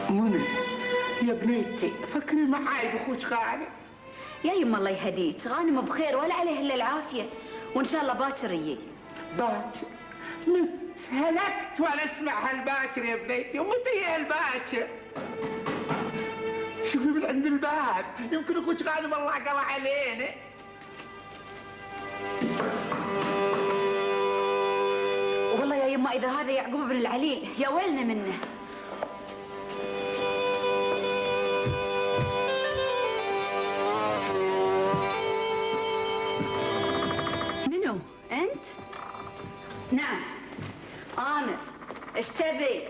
منى يا بنيتي فكري معاي بأخوك غانم. يا يما الله يهديك، غانم بخير ولا عليه الا العافيه، وان شاء الله باكر يجي. باكر؟ متهلكت وانا اسمع هالباكر يا بنيتي، ومتى يا هالباكر؟ شوفي من عند الباب، يمكن اخوك غانم الله قلع علينا. والله يا يما اذا هذا يعقوب بن العليل يا ويلنا منه. منو انت؟ نعم آمر، ايش تبي؟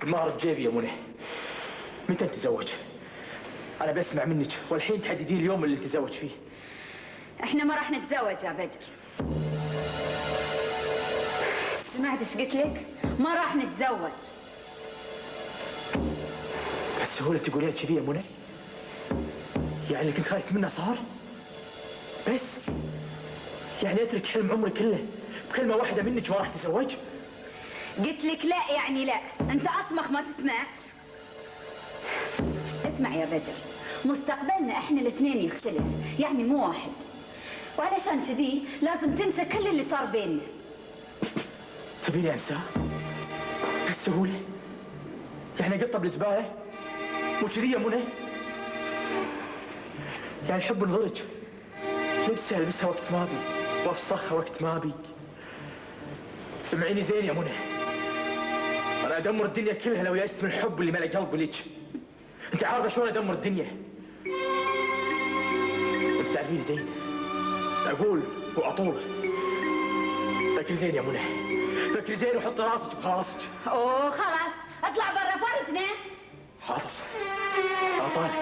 المهر بجيبي يا منى. متى نتزوج؟ أنا بسمع منك والحين تحددين اليوم اللي نتزوج فيه. احنا ما راح نتزوج يا بدر. سمعت ايش قلت لك؟ ما راح نتزوج. بالسهولة تقولين كذي يا منى؟ يعني اللي كنت خايف منه صار؟ بس؟ يعني اترك حلم عمري كله بكلمة واحدة منك ما راح تتزوج؟ قلت لك لا يعني لا، انت اصمخ ما تسمع. اسمع يا بدر، مستقبلنا احنا الاثنين يختلف، يعني مو واحد، وعلشان كذي لازم تنسى كل اللي صار بيننا. تبيني انساه؟ بهالسهولة؟ يعني اقطه بالزبالة؟ مو كذي يا منى؟ يعني الحب نضرج، لبسها البسها وقت ما ابي، وافسخها وقت ما ابي. سمعيني زين يا منى، انا ادمر الدنيا كلها لو يأست من الحب اللي ملأ قلبي ليك. انت عارفه شلون ادمر الدنيا، وانت تعرفين زين. اقول واطول. فكري زين يا منى، فكري زين وحطي راسك بخلاصك. اوه خلاص اطلع برا فرجنا. حاضر انا طالع.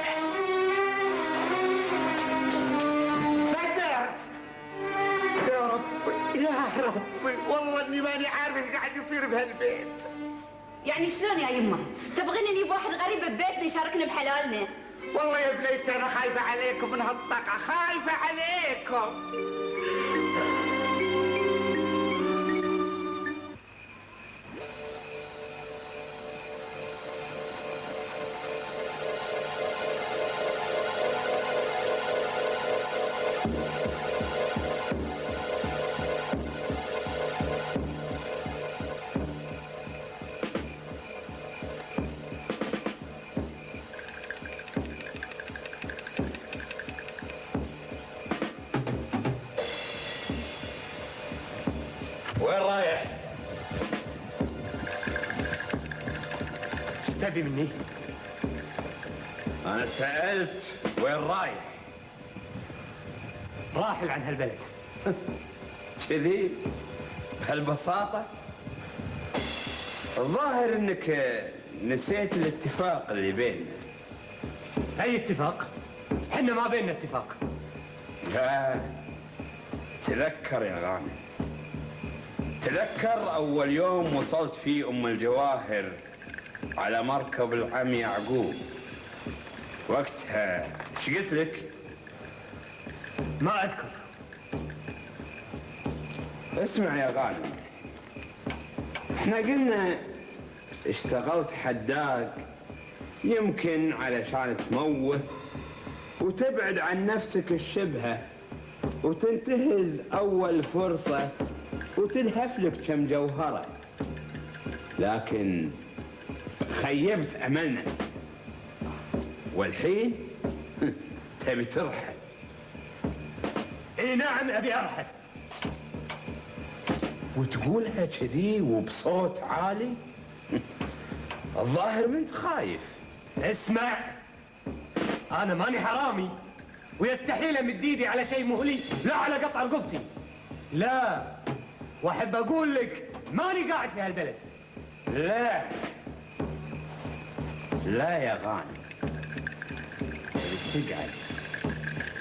بدر يا ربي يا ربي، والله اني ماني عارف ايش قاعد يصير بهالبيت. يعني شلون يا يمه؟ تبغين نجيب واحد غريب ببيتنا يشاركنا بحلالنا؟ والله يا بنيتي انا خايفه عليكم من هالطاقه، خايفه عليكم. وين رايح؟ ايش تبي مني؟ أنا سألت وين رايح؟ راحل عن هالبلد. كذي؟ بهالبساطة؟ الظاهر إنك نسيت الاتفاق اللي بيننا. أي اتفاق؟ حنا ما بيننا اتفاق. لا، تذكر يا غانم، تذكر أول يوم وصلت فيه أم الجواهر على مركب العم يعقوب. وقتها ايش قلت لك؟ ما أذكر. اسمع يا غانم، احنا قلنا اشتغلت حداق يمكن علشان تموه وتبعد عن نفسك الشبهة وتنتهز أول فرصة وتلهف لك كم جوهرة، لكن خيبت أملنا والحين تبي ترحل. اي نعم ابي ارحل. وتقولها كذي وبصوت عالي؟ الظاهر منت خايف. اسمع، انا ماني حرامي ويستحيل امد ايدي على شيء مهلي، لا على قطع رقبتي، لا. واحب اقول لك ماني قاعد في هالبلد. لا لا يا غانم، تبي تقعد،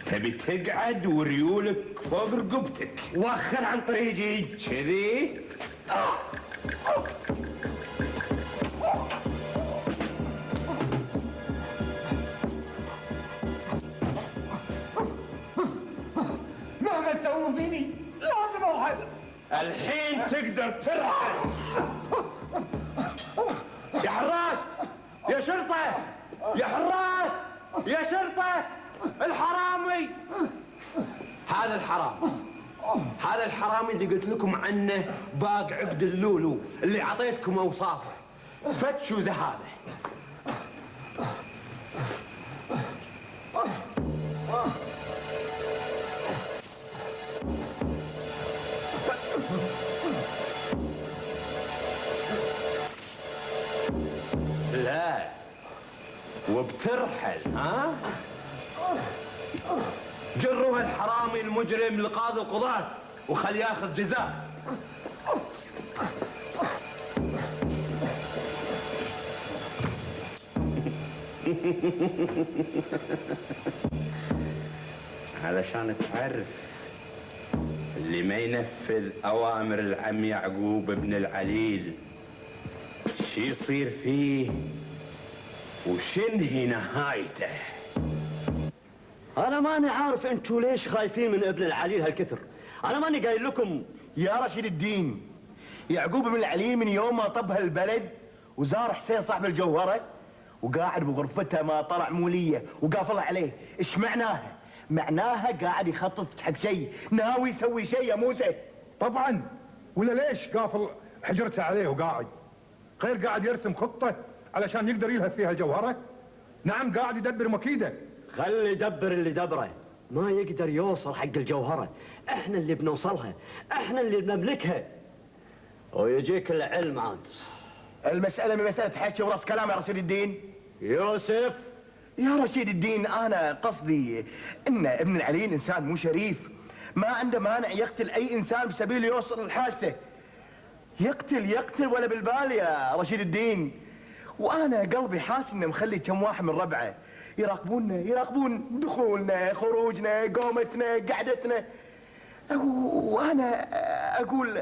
تبي تقعد وريولك فوق رقبتك. وخر عن طريقي كذي. مهما تسوون فيني لازم ارحل. الحين تقدر ترحل. يا حراس، يا شرطة، يا حراس يا شرطة الحرامي. هذا الحرامي اللي قلت لكم عنه باق عقد اللولو اللي عطيتكم اوصافه. فتشوا زهاده. لا وبترحل ها؟ جروا الحرامي المجرم لقاضي القضاة وخليه ياخذ جزاء. علشان تعرف اللي ما ينفذ اوامر العم يعقوب ابن العليل شي يصير فيه وشنهي نهايته. أنا ماني عارف أنتوا ليش خايفين من ابن العليل هالكثر. أنا ماني قايل لكم. يا رشيد الدين، يعقوب بن العليل من يوم ما طب هالبلد وزار حسين صاحب الجوهرة وقاعد بغرفته ما طلع مولية وقافل عليه. ايش معناها؟ معناها قاعد يخطط حق شيء، ناوي يسوي شيء يا موسى. طبعا، ولا ليش قافل حجرته عليه وقاعد؟ غير قاعد يرسم خطة علشان يقدر يلهث فيها الجوهرة. نعم قاعد يدبر مكيده. خلي يدبر اللي دبره، ما يقدر يوصل حق الجوهرة. احنا اللي بنوصلها، احنا اللي بنملكها. ويجيك العلم عاد. المسألة من مسألة حكي وراس كلام يا رشيد الدين. يوسف يا رشيد الدين، أنا قصدي إن ابن العليل إنسان مو شريف، ما عنده مانع يقتل أي إنسان بسبيل يوصل لحاجته. يقتل ولا بالبال يا رشيد الدين. وأنا قلبي حاسس إنه مخلي كم واحد من ربعه يراقبون دخولنا خروجنا قومتنا قعدتنا. وأنا أقول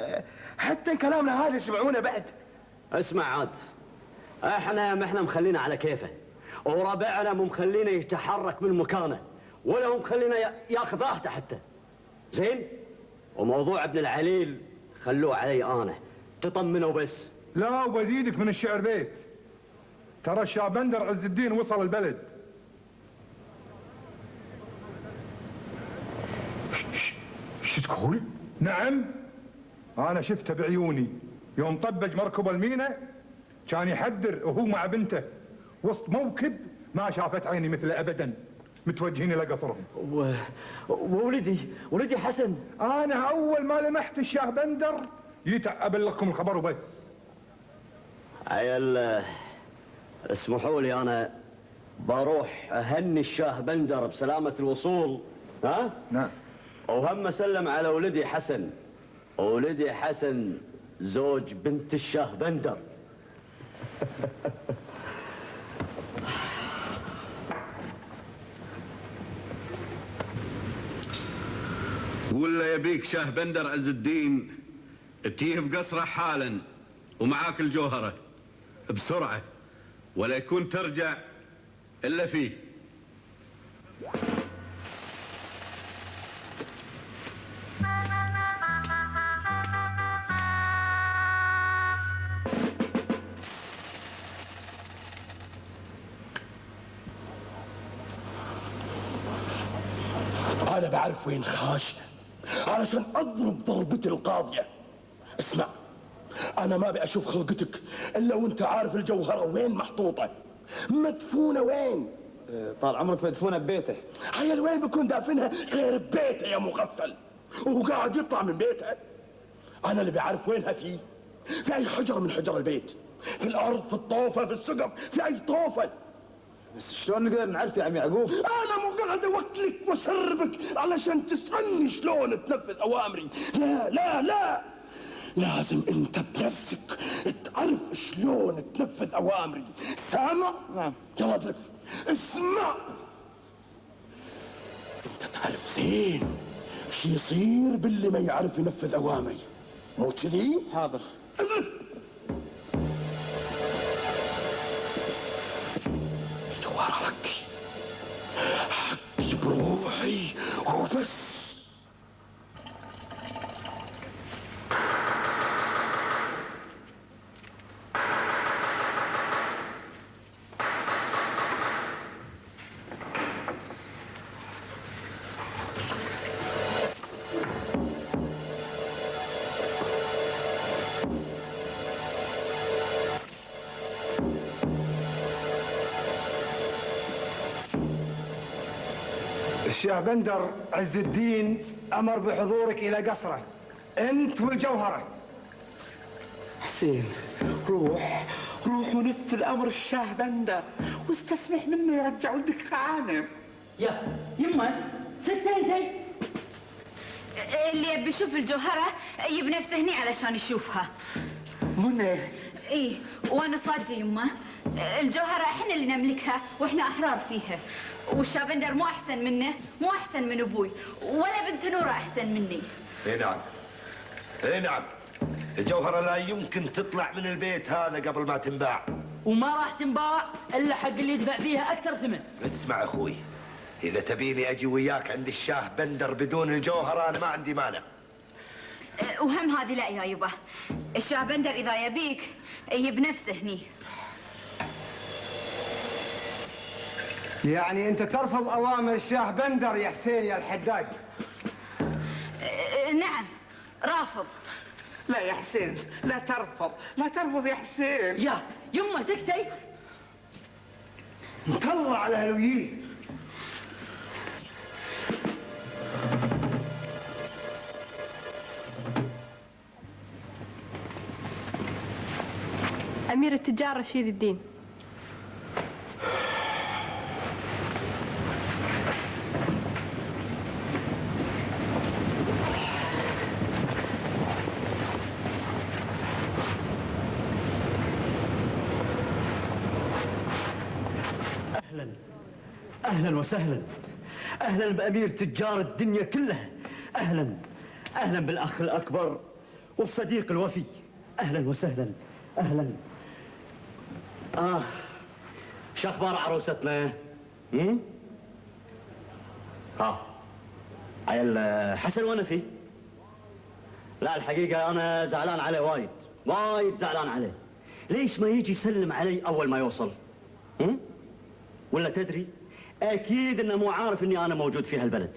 حتى كلامنا هذا يسمعونه بعد. اسمع عاد، احنا ما احنا مخلينا على كيفه، وربعنا مو مخلينا يتحرك من مكانه، ولا مو مخلينا ياخذ راحته حتى. زين؟ وموضوع ابن العليل خلوه علي انا، تطمنوا بس. لا وبزيدك من الشعر بيت، ترى الشابندر عز الدين وصل البلد. شو تقول؟ نعم، انا شفته بعيوني يوم طبج مركب المينا، كان يحدر وهو مع بنته وسط موكب ما شافت عيني مثله ابدا، متوجهين الى قصرهم. ولدي حسن. انا اول ما لمحت الشاه بندر جيت ابلغكم الخبر وبس. عيال اسمحوا لي، انا بروح اهني الشاه بندر بسلامة الوصول. ها؟ نعم. وهم اسلم على ولدي حسن. ولدي حسن زوج بنت الشاه بندر. ولا يبيك شاه بندر عز الدين تجيه بقصره حالا ومعاك الجوهرة بسرعة، ولا يكون ترجع إلا فيه. أنا بعرف وين خاشنا علشان أضرب ضربتي القاضية. اسمع، أنا ما أبي أشوف خلقتك إلا وأنت عارف الجوهرة وين محطوطة، مدفونة وين. طال عمرك مدفونة ببيته. عيل وين بكون دافنها غير ببيته يا مغفل، وهو قاعد يطلع من بيته. أنا اللي بعرف وينها فيه، في أي حجرة من حجر البيت، في الأرض، في الطوفة، في السقف، في أي طوفة. بس شلون نقدر نعرف يا عم يعقوب؟ أنا مو قاعد أوكلك وأسربك علشان تسألني شلون تنفذ أوامري. لا لا لا، لازم أنت بنفسك تعرف شلون تنفذ أوامري. سامع؟ نعم. يلا ادلف. اسمع، أنت تعرف زين شو يصير باللي ما يعرف ينفذ أوامري، مو كذي؟ حاضر. ادلف. الجوهرة حقي بروحي وبس. الشاه بندر عز الدين أمر بحضورك إلى قصره أنت والجوهرة. حسين روح ونفذ أمر الشاه بندر واستسمح منه يرجع ولدك غانم. يا يمه ستة انتي. اللي يبي يشوف الجوهرة يجيب نفسه هني علشان يشوفها. منى ايه وانا صادقة يمه، الجوهرة احنا اللي نملكها واحنا احرار فيها، والشابندر مو احسن منه، مو احسن من ابوي، ولا بنت نورة احسن مني. اي نعم اي نعم، الجوهرة لا يمكن تطلع من البيت هذا قبل ما تنباع، وما راح تنباع الا حق اللي يدفع فيها اكثر ثمن. اسمع اخوي، اذا تبيني اجي وياك عند الشاه بندر بدون الجوهرة انا ما عندي مانع. وهم هذه لا يا يبا، الشاه بندر اذا يبيك يجيب نفسه هني. يعني أنت ترفض أوامر الشاه بندر يا حسين يا الحداد؟ نعم رافض. لا يا حسين، لا ترفض يا حسين. يا يمه سكتي. مطلع على هلويين. أمير التجار رشيد الدين. أهلا وسهلا، أهلا بأمير تجار الدنيا كلها، أهلا بالأخ الأكبر والصديق الوفي، أهلا وسهلا أهلا. شو أخبار عروستنا؟ عيل حسن وأنا فيه؟ لا الحقيقة أنا زعلان عليه وايد زعلان عليه. ليش ما يجي يسلم علي أول ما يوصل؟ ولا تدري؟ أكيد إنه مو عارف إني أنا موجود في هالبلد.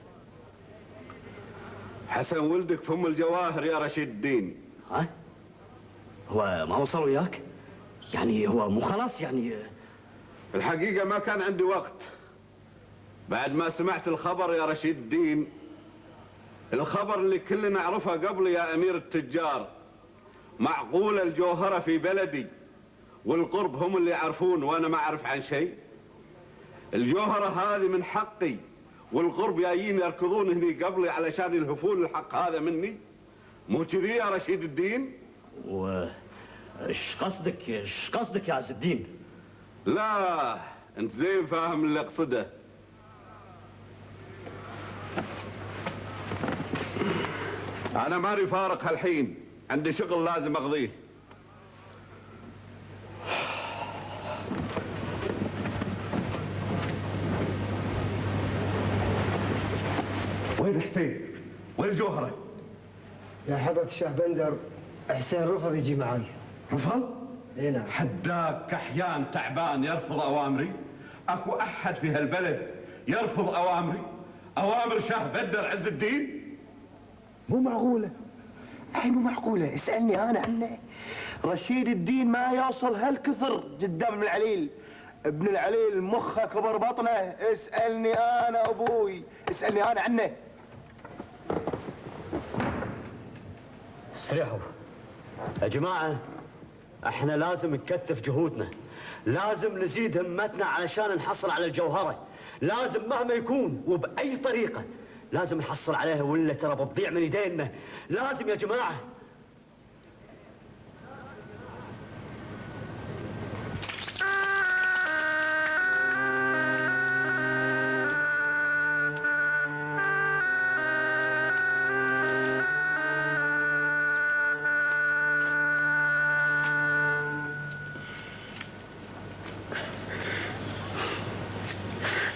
حسن ولدك في ام الجواهر يا رشيد الدين. هو ما وصل وياك؟ يعني هو مو خلاص يعني؟ الحقيقة ما كان عندي وقت بعد ما سمعت الخبر يا رشيد الدين، الخبر اللي كلنا نعرفه قبل يا أمير التجار. معقولة الجوهرة في بلدي والقرب هم اللي يعرفون وأنا ما أعرف عن شيء؟ الجوهرة هذه من حقي والقرب جايين يركضون هني قبلي علشان يلهفون الحق هذا مني، مو كذي يا رشيد الدين؟ ايش قصدك يا عز الدين؟ لا انت زين فاهم اللي اقصده. انا ماني فارق هالحين، عندي شغل لازم اقضيه. وين حسين؟ وين الجوهرة؟ يا حضرة الشاه بندر حسين رفض يجي معي. رفض؟ اي نعم. حداك كحيان تعبان يرفض اوامري؟ اكو احد في هالبلد يرفض اوامري؟ اوامر شاه بندر عز الدين؟ مو معقولة. مو معقولة، اسألني أنا عنه. رشيد الدين ما يوصل هالكثر قدام ابن العليل. ابن العليل مخه كبر بطنه. اسألني أنا أبوي، اسألني أنا عنه. استريحوا يا جماعة، احنا لازم نكثف جهودنا، لازم نزيد همتنا علشان نحصل على الجوهرة، لازم مهما يكون وبأي طريقة لازم نحصل عليها ولا ترى بتضيع من ايدينا، لازم يا جماعة.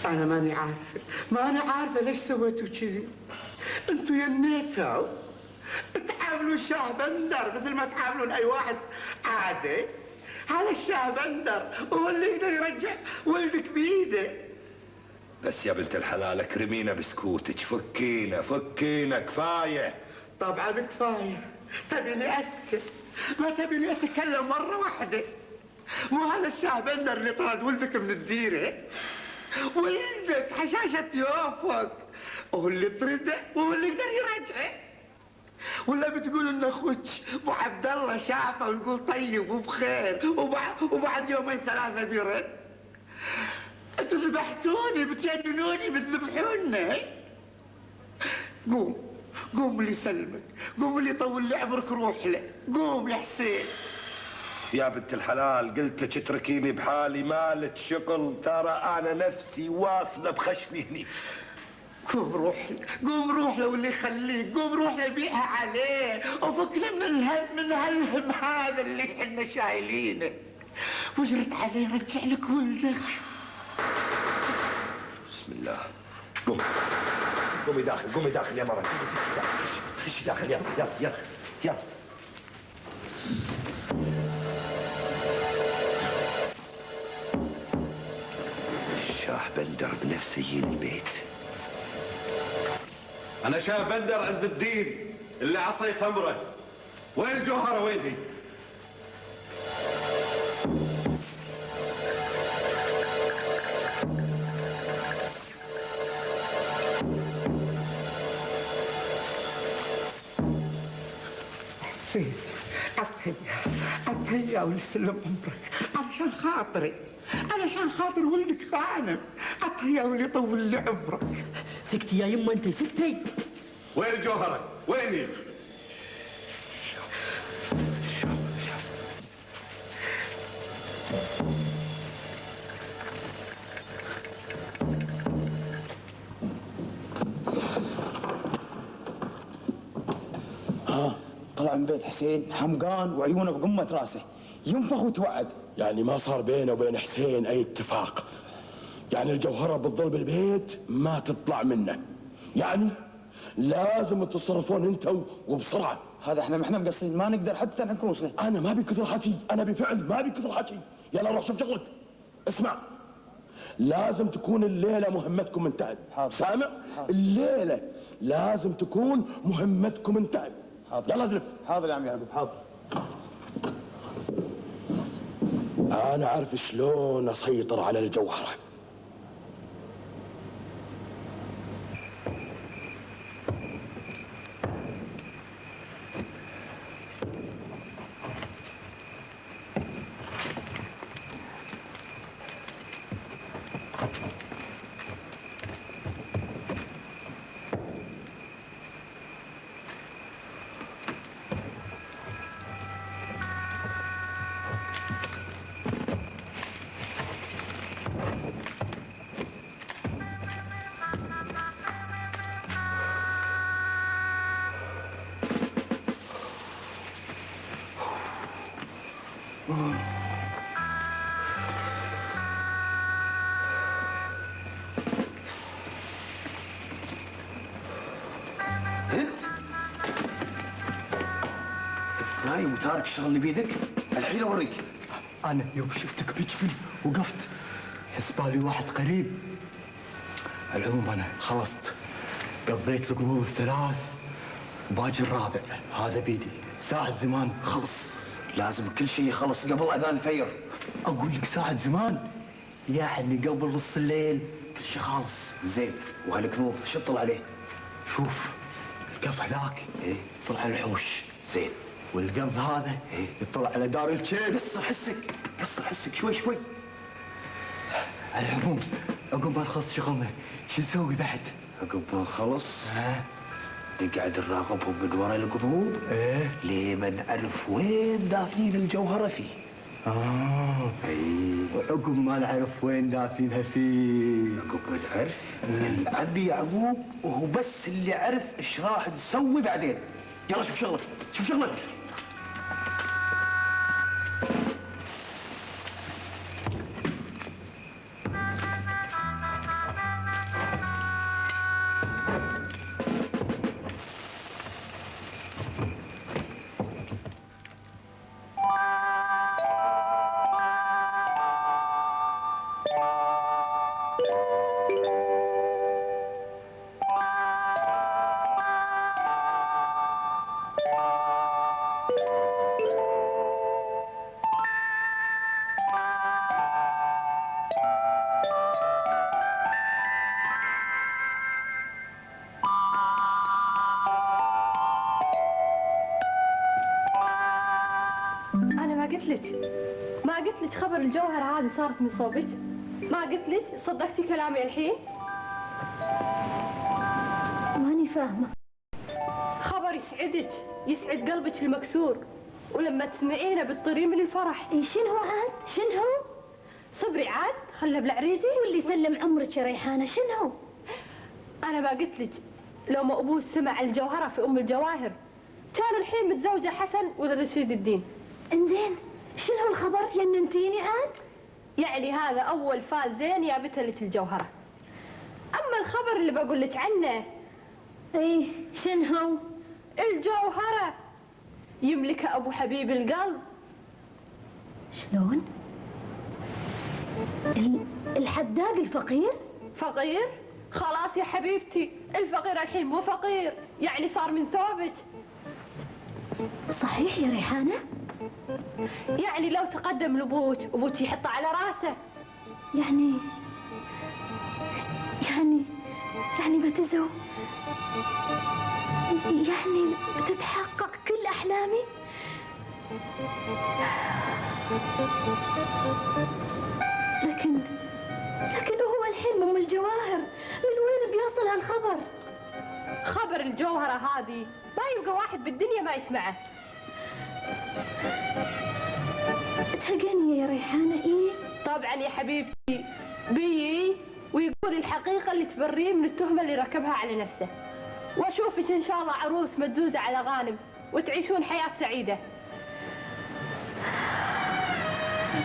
أنا ماني عارفة ليش سويتوا كذي. أنتوا ينيتوا تعاملوا الشاه بندر مثل ما تعاملون أي واحد عادي. هذا الشاه بندر هو اللي يقدر يرجع ولدك بإيده. بس يا بنت الحلال اكرمينا بسكوتك، فكينا كفاية. طبعا كفاية. تبيني أسكت؟ ما تبيني أتكلم مرة واحدة؟ مو هذا الشاه بندر اللي طرد ولدك من الديرة؟ ولدك حشاشة يوفق وهو اللي طرده وهو اللي يقدر يرجعه. ولا بتقول ان اخوك ابو عبد الله شافه ويقول طيب وبخير وبعد يومين ثلاثه بيرد؟ انتوا ذبحتوني، بتجننوني، بتذبحونا. قوم اللي يسلمك، قوم اللي يطول لي عمرك، روح له، قوم يا حسين. يا بنت الحلال قلت لك اتركيني بحالي، مالك شغل، ترى انا نفسي واصله بخشمي هني. قوم روح له، قوم روح له واللي يخليك، قوم روح له بيها عليه وفكنا من هالهم هذا اللي احنا شايلينه، واجرت عليه رجع لك ولدك. بسم الله. قومي داخل، قومي داخل يا مرة، خشي داخل، يلا يلا يلا يلا. شاه بندر بنفسه يجي البيت. انا شاه بندر عز الدين اللي عصيت امره. وين الجوهره؟ وين هي؟ حسين اتهيأ ولسلم عمرك علشان خاطري، علشان خاطر ولدك غانم، اتهيأ واللي يطول لي عمرك. سكتي يا يمه انت، سكتي. وين الجوهره؟ وين هي؟ طلع من بيت حسين حمقان وعيونه بقمة راسه، ينفخ وتوعد. يعني ما صار بينه وبين حسين اي اتفاق؟ يعني الجوهرة بتظل بالبيت ما تطلع منه؟ يعني لازم تتصرفون انتوا وبسرعة. هذا احنا ما احنا مقصرين، ما نقدر حتى نحك روسنا. انا ما بكثر حكي، انا بفعل ما بكثر حكي. يلا روح شوف شغلك. اسمع، لازم تكون الليلة مهمتكم انتهت. حاضر. سامع؟ حاضر. الليلة لازم تكون مهمتكم انتهت. حاضر. يلا ادرف. حاضر يا عم يعقوب، حاضر. انا عارف شلون اسيطر على الجوهرة. نايم وتارك الشغل اللي بيدك، الحين اوريك. انا يوم شفتك بجفل وقفت، حسبالي واحد قريب. العموم انا خلصت، قضيت القبور الثلاث وباجي الرابع، هذا بيدي. ساعة زمان خلص. لازم كل شيء يخلص قبل اذان الفجر. اقول لك ساعة زمان، يعني قبل نص الليل كل شيء خالص. زين، وهالكذوب شو تطلع عليه؟ شوف القف هذاك يطلع على الحوش. زين. والقرض هذا يطلع على دار الكيف. قصر حسك، قصر حسك شوي شوي. على العموم عقب ما نخلص شغلنا شو نسوي بعد؟ عقب ما نخلص نقعد نراقبهم من وراء القضوب ليه ما نعرف وين دافنين الجوهرة فيه. وعقب ما نعرف وين دافنها فيه، عقب ما نعرف العم يعقوب وهو بس اللي عرف ايش راح نسوي بعدين. يلا شوف شغلك، شوف شغلك. ما قلت لك خبر الجوهرة هذه صارت من صوبك؟ ما قلت لك؟ صدقتي كلامي الحين؟ ماني فاهمة. خبر يسعدك، يسعد قلبك المكسور، ولما تسمعينه بتطيرين من الفرح. شنو عاد؟ شنو؟ صبري عاد، خلى بالعريجي واللي يسلم عمرك يا ريحانة. شنو؟ أنا ما قلت لك لو ما أبوه سمع الجوهرة في أم الجواهر كان الحين متزوجة حسن ورشيد الدين. انزين شنو الخبر؟ جننتيني عاد. يعني هذا أول فاز زين جابتها لك الجوهرة. أما الخبر اللي بقول لك عنه، إيه شنو؟ الجوهرة يملكها أبو حبيب القلب. شلون؟ الحداق الفقير؟ فقير؟ خلاص يا حبيبتي، الفقير الحين مو فقير، يعني صار من ثوبك. صحيح يا ريحانة؟ يعني لو تقدم لابوك، ابوك يحطه على راسه. يعني بتزو، يعني بتتحقق كل أحلامي. لكن هو الحين أم الجواهر، من وين بيصل هالخبر؟ خبر الجوهرة هذه ما يبقى واحد بالدنيا ما يسمعه. تهجني يا ريحانة. إيه طبعا يا حبيبتي، بيي ويقول الحقيقة اللي تبريه من التهمة اللي ركبها على نفسه، واشوفك ان شاء الله عروس مدزوزة على غانم وتعيشون حياة سعيدة.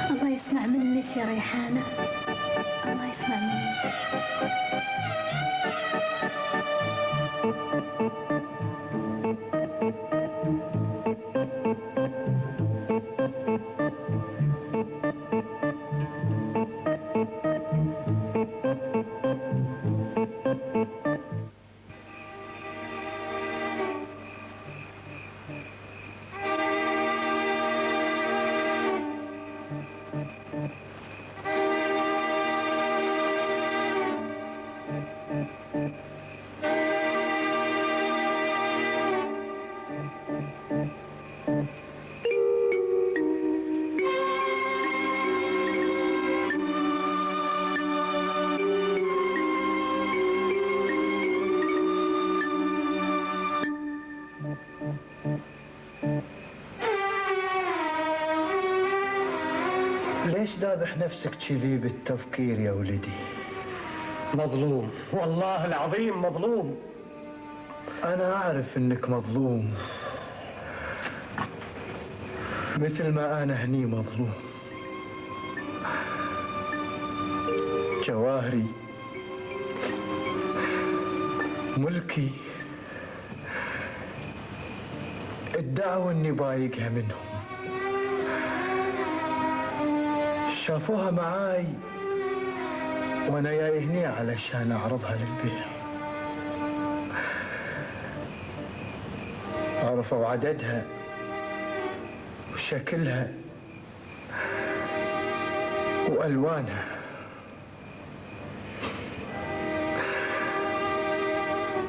الله يسمع منك يا ريحانة، الله يسمع منك. ليش ذابح نفسك كذي بالتفكير يا ولدي؟ مظلوم، والله العظيم مظلوم. أنا أعرف إنك مظلوم مثل ما أنا هني مظلوم. جواهري ملكي ادعوا إني بايقها منهم، شافوها معاي وانا جاي هني علشان اعرضها للبيع. عرفوا عددها وشكلها والوانها،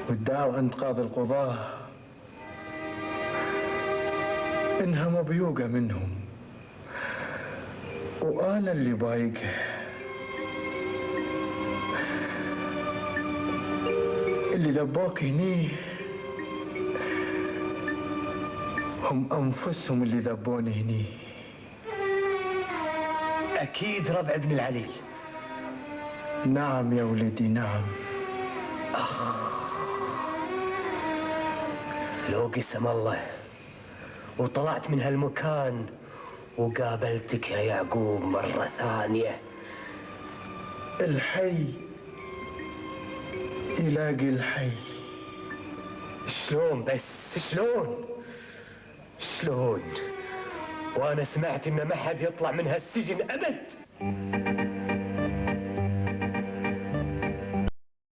وادعوا عند قاضي القضاة انها مبيوقة منهم وانا اللي بايقها. اللي ذبوك هني هم انفسهم اللي ذبوني هني. اكيد ربع ابن العلي. نعم يا ولدي نعم. لو قسم الله وطلعت من هالمكان وقابلتك يا يعقوب مرة ثانية. الحي يلاقي الحي. شلون بس شلون؟ وانا سمعت ان ما حد يطلع من هالسجن ابد.